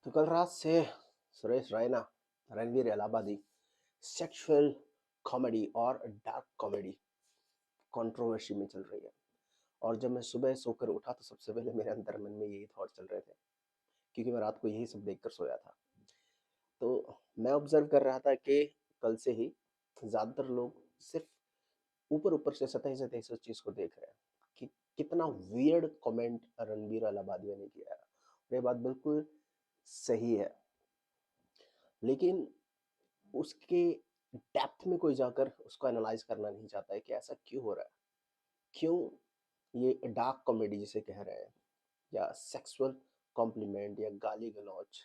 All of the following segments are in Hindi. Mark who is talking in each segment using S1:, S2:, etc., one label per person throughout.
S1: तो कल रात से सुरेश रैना, रणवीर इलाहाबादी सेक्सुअल कॉमेडी और डार्क कॉमेडी कंट्रोवर्सी में चल रही है। और जब मैं सुबह सोकर उठा तो सबसे पहले मेरे अंदर मन में यही थॉट चल रहे थे, क्योंकि मैं रात को यही सब देखकर सोया था। तो मैं ऑब्जर्व कर रहा था कि कल से ही ज़्यादातर लोग सिर्फ ऊपर ऊपर से सतह सतह इस चीज़ को देख रहे हैं कि कितना वियर्ड कमेंट रणबीर इलाहाबादी ने किया है। और ये बात बिल्कुल सही है, लेकिन उसके डेप्थ में कोई जाकर उसको एनालाइज करना नहीं चाहता है कि ऐसा क्यों हो रहा है, क्यों ये डार्क कॉमेडी जिसे कह रहे हैं, या सेक्सुअल कॉम्प्लीमेंट या गाली गलौज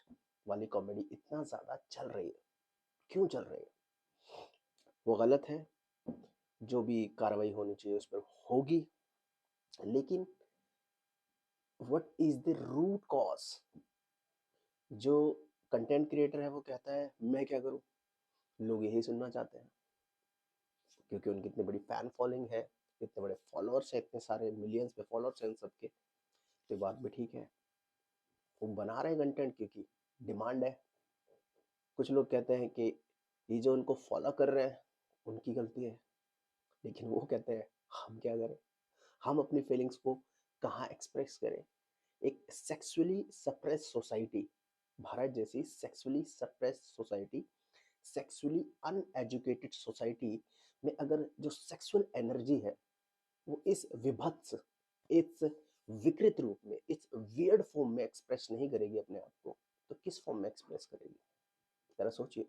S1: वाली कॉमेडी इतना ज़्यादा चल रही है, क्यों चल रही है। वो गलत है, जो भी कार्रवाई होनी चाहिए उस पर होगी, लेकिन what is the root cause. जो कंटेंट क्रिएटर है वो कहता है मैं क्या करूं, लोग यही सुनना चाहते हैं, क्योंकि उनकी इतनी बड़ी फैन फॉलोइंग है, इतने बड़े फॉलोअर्स है, इतने सारे मिलियंस में फॉलोअर्स हैं सबके। तो बात भी ठीक है, वो बना रहे हैं कंटेंट क्योंकि डिमांड है। कुछ लोग कहते हैं कि ये जो उनको फॉलो कर रहे हैं उनकी गलती है, लेकिन वो कहते हैं हम क्या करें, हम अपनी फीलिंग्स को कहाँ एक्सप्रेस करें। एक सेक्सुअली सप्रेस सोसाइटी, भारत जैसी sexually suppress society, sexually uneducated society में अगर जो सेक्सुअल एनर्जी है वो इस विभत्स, इस विकृत रूप में, इस वियर्ड फॉर्म में एक्सप्रेस नहीं करेगी अपने आप को, तो किस फॉर्म में एक्सप्रेस करेगी। जरा सोचिए,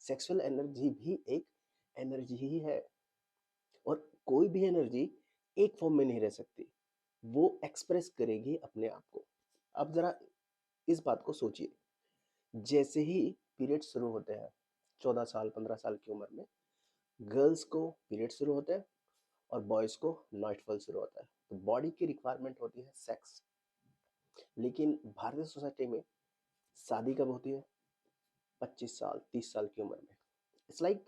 S1: सेक्सुअल एनर्जी भी एक एनर्जी ही है, और कोई भी एनर्जी एक फॉर्म में नहीं रह सकती, वो एक्सप्रेस करेगी अपने आप को। अब जरा इस बात को सोचिए, जैसे ही पीरियड शुरू होते हैं 14 साल 15 साल की उम्र में, गर्ल्स को पीरियड शुरू होते हैं और बॉयज को नाइटफॉल शुरू होता है, तो बॉडी की रिक्वायरमेंट होती है सेक्स। लेकिन भारतीय सोसाइटी में शादी कब होती है, 25 साल 30 साल की उम्र में। इट्स लाइक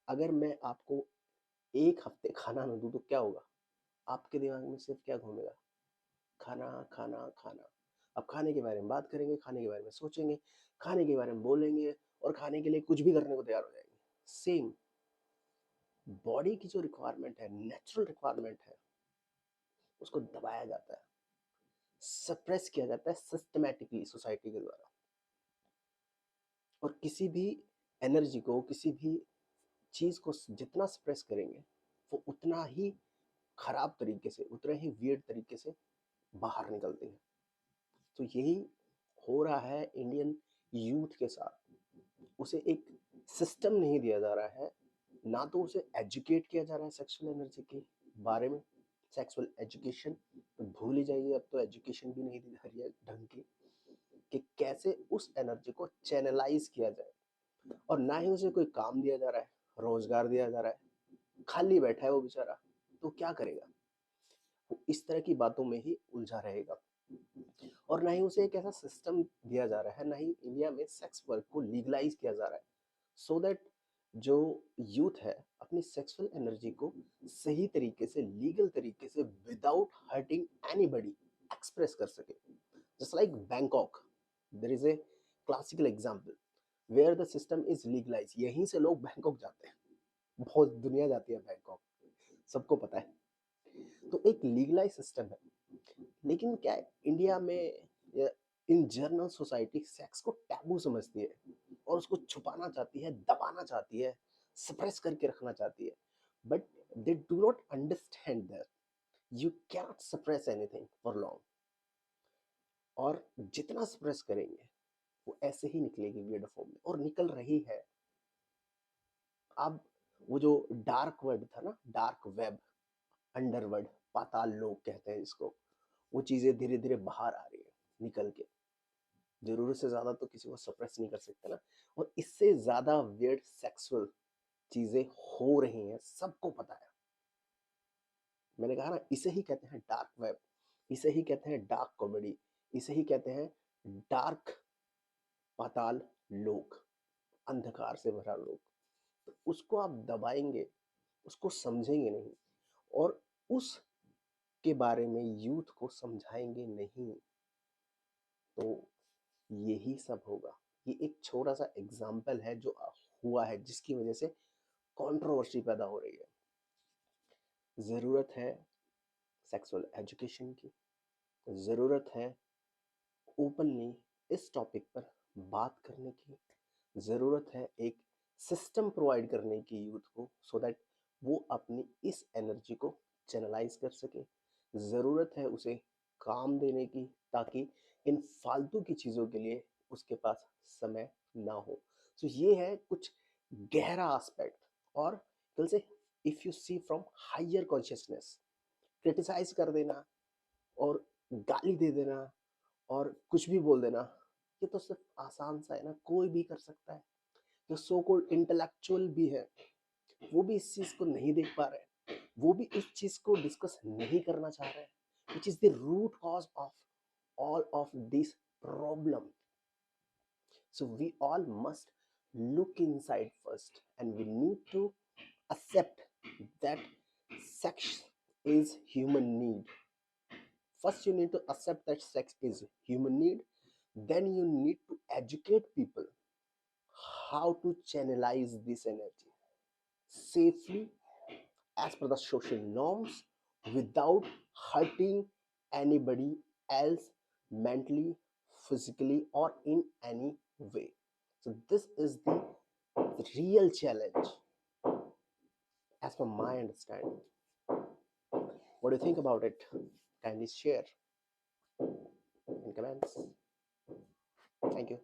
S1: अगर मैं आपको एक हफ्ते खाना ना दूं तो क्या होगा, आपके दिमाग में सिर्फ क्या घूमेगा, खाना खाना खाना। अब खाने के बारे में बात करेंगे, खाने के बारे में सोचेंगे, खाने के बारे में बोलेंगे, और खाने के लिए कुछ भी करने को तैयार हो जाएंगे। सेम बॉडी की जो रिक्वायरमेंट है, नेचुरल रिक्वायरमेंट है, उसको दबाया जाता है, सप्रेस किया जाता है सिस्टमैटिकली सोसाइटी के द्वारा। और किसी भी एनर्जी को, किसी भी चीज को जितना सप्रेस करेंगे, वो उतना ही खराब तरीके से, उतना ही वियर्ड तरीके से बाहर निकलती है। तो यही हो रहा है इंडियन यूथ के साथ। उसे एक सिस्टम नहीं दिया जा रहा है, ना तो उसे एजुकेट किया जा रहा है सेक्सुअल एनर्जी के बारे में। सेक्सुअल एजुकेशन तो भूल ही जाइए, अब तो एजुकेशन भी नहीं दी जा रही है ढंग की, कि कैसे उस एनर्जी को चैनलाइज किया जाए। और ना ही उसे कोई काम दिया जा रहा है, रोजगार दिया जा रहा है, खाली बैठा है वो बेचारा, तो क्या करेगा। वो इस तरह की बातों में ही उलझा रहेगा। और ना ही उसे एक ऐसा सिस्टम दिया जा रहा है, ना ही इंडिया में सेक्स वर्क को लीगलाइज किया जा रहा है, सो दैट जो यूथ है अपनी सेक्सुअल एनर्जी को सही तरीके से, लीगल तरीके से, विदाउट हर्टिंग एनीबॉडी एक्सप्रेस कर सके। Just like Bangkok, there is a classical example where the system is legalise. यहीं से लोग बैंकॉक जाते हैं, बहुत दुनिया जाती है बैंकॉक, सबको पता है। तो एक लीगलाइज सिस्टम है, लेकिन क्या है, इंडिया में या इन जनरल सोसाइटी सेक्स को टैबू समझती है, और उसको छुपाना चाहती है, दबाना चाहती है, सप्रेस करके रखना चाहती है। But they do not understand that you cannot suppress anything for long, और जितना सप्रेस करेंगे वो ऐसे ही निकलेगी वियर्ड फॉर्म में, और निकल रही है। अब वो जो डार्क वर्ड था ना, डार्क वेब, अंडरवर्ल्ड, पाताल लोक कहते हैं इसको, वो चीजें धीरे धीरे बाहर आ रही है निकल के। जरूरत से ज्यादा तो किसी को सप्रेस नहीं कर सकते ना। और इससे ज्यादा वियर्ड सेक्सुअल चीजें हो रही हैं, सबको पता है। मैंने कहा ना, इसे ही कहते हैं डार्क वेब, इसे ही कहते हैं डार्क कॉमेडी, इसे ही कहते हैं डार्क पाताल लोक, अंधकार से भरा लोक। तो उसको आप दबाएंगे, उसको समझेंगे नहीं, और उसके बारे में यूथ को समझाएंगे नहीं, तो यही सब होगा। ये एक छोटा सा एग्जाम्पल है जो हुआ है, जिसकी वजह से कंट्रोवर्सी पैदा हो रही है। ज़रूरत है सेक्सुअल एजुकेशन की, ज़रूरत है ओपनली इस टॉपिक पर बात करने की, ज़रूरत है एक सिस्टम प्रोवाइड करने की यूथ को, सो दैट वो अपनी इस एनर्जी को चैनलाइज कर सके। ज़रूरत है उसे काम देने की, ताकि इन फालतू की चीज़ों के लिए उसके पास समय ना हो। तो ये है कुछ गहरा एस्पेक्ट। और कल से if you see from higher consciousness, criticise कर देना और गाली दे देना और कुछ भी बोल देना, ये तो सिर्फ आसान सा है ना, कोई भी कर सकता है। जो सो कॉल्ड इंटेलेक्चुअल भी है, वो भी इस चीज को नहीं देख पा रहे, वो भी इस चीज को डिस्कस नहीं करना चाह रहे, which is the root cause of all of this problem. So we all must look inside first, and we need to accept that sex is human need. First, you need to accept that sex is human need. Then you need to educate people how to channelize this energy safely as per the social norms without hurting anybody else mentally, physically, or in any way. So, this is the real challenge as per my understanding. What do you think about it? Kindly share in comments. Thank you.